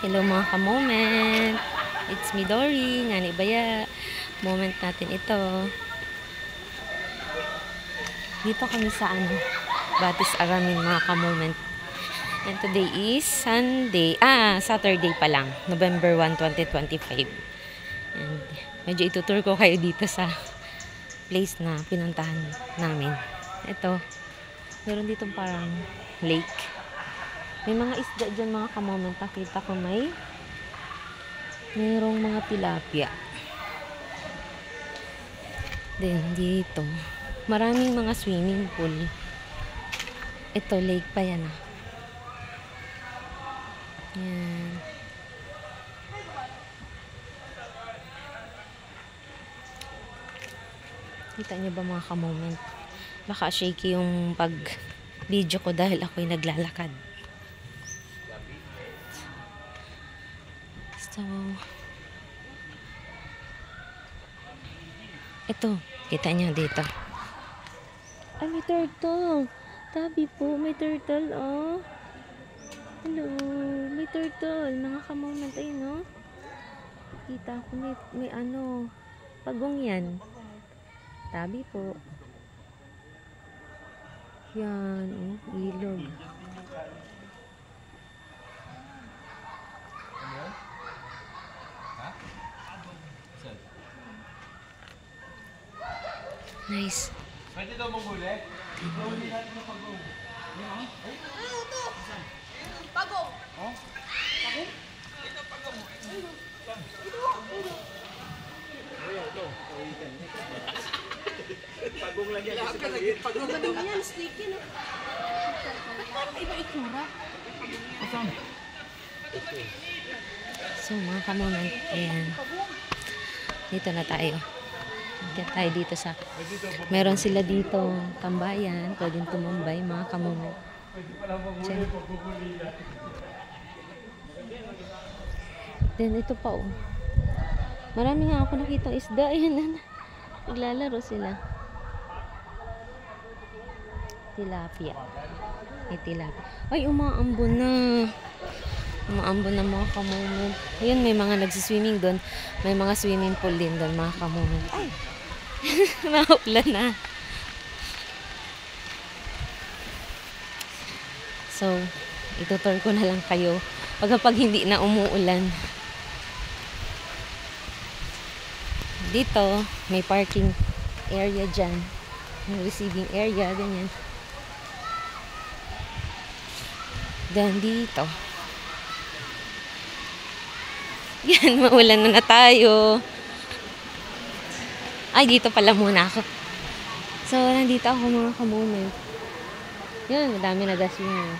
Hello mga ka-moment. It's me Dory, nga ni Baya. Moment natin ito. Dito kami sa Batis Aramin mga ka-moment. And today is Saturday pa lang. November 1, 2025. And medyo itutur ko kayo dito sa place na pinuntahan namin. Ito, meron dito parang lake. May mga isda dyan mga ka-moment. Nakita ko mayroong mga tilapia. Then dito, maraming mga swimming pool. Ito, lake pa yan Yan. Kita niyo ba mga ka-moment? Baka shaky yung pag-video ko dahil ako'y naglalakad. So, ito, kita niyo dito. Ay, may turtle. Tabi po, may turtle, oh. Hello, may turtle. Mga ka-moment, ayun, oh. Kita ko, may pagong yan. Tabi po. Yan, oh, ilog. Nice. Pwede daw maghuli? Huli natin ng pagong. Ano to? Pagong. Oh? Pagong? Ito pagong. Ito. Pagong lang yan. Pagong na din yan. Sticky na. Parang iba itsura. Asan? So, mga ka-moment, ayan. Dito na tayo. Get tayo dito sa meron sila dito tambayan, pwedeng tumambay mga ka-moment. Then ito pa marami nga ako nakita isda. Ayan naglalaro sila. Tilapia. May tilapia. Ay, umaambon na. Umaambon na mga ka-moment. Ayun, may mga nagsiswimming doon. May mga swimming pool din doon mga ka-moment. Ay! Naulan na. So, itutur ko na lang kayo pag hindi na umuulan. Dito, may parking area dyan. May receiving area, ganyan. Then dito. Yan, maulan na tayo. Ay, dito pala muna ako. So, nandito ako mga ka-moment. Yan, madami nag-swimming.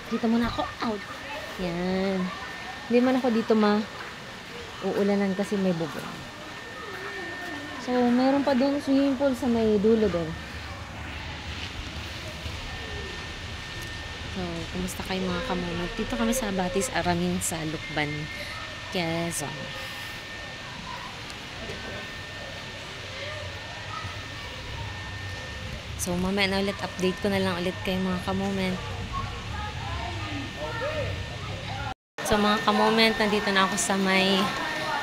Dito muna ako. Out. Yan. Hindi man ako dito uulanan kasi may bubong. So, mayroon pa doon swimming pool sa may dulo doon. So, kumusta kayo mga ka-moment? Dito kami sa Batis Aramin sa Lukban, Quezon. So, mamaya na ulit, update ko na lang ulit kayo mga ka-moment. So, mga ka-moment, nandito na ako sa may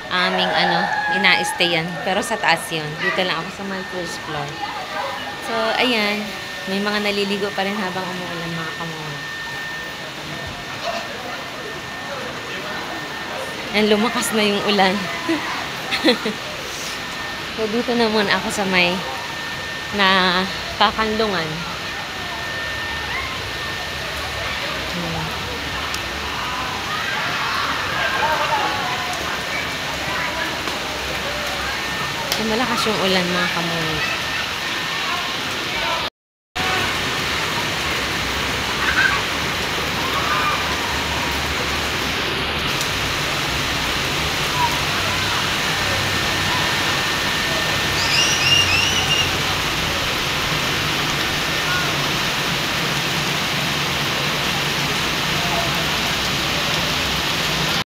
aming ina-stayan. Pero sa taas yun. Dito lang ako sa may first floor. So, ayan. May mga naliligo pa rin habang umuulan mga ka-moment. And lumakas na yung ulan. So, dito na muna ako sa may kakanlungan. Malakas yung ulan mga ka-moment.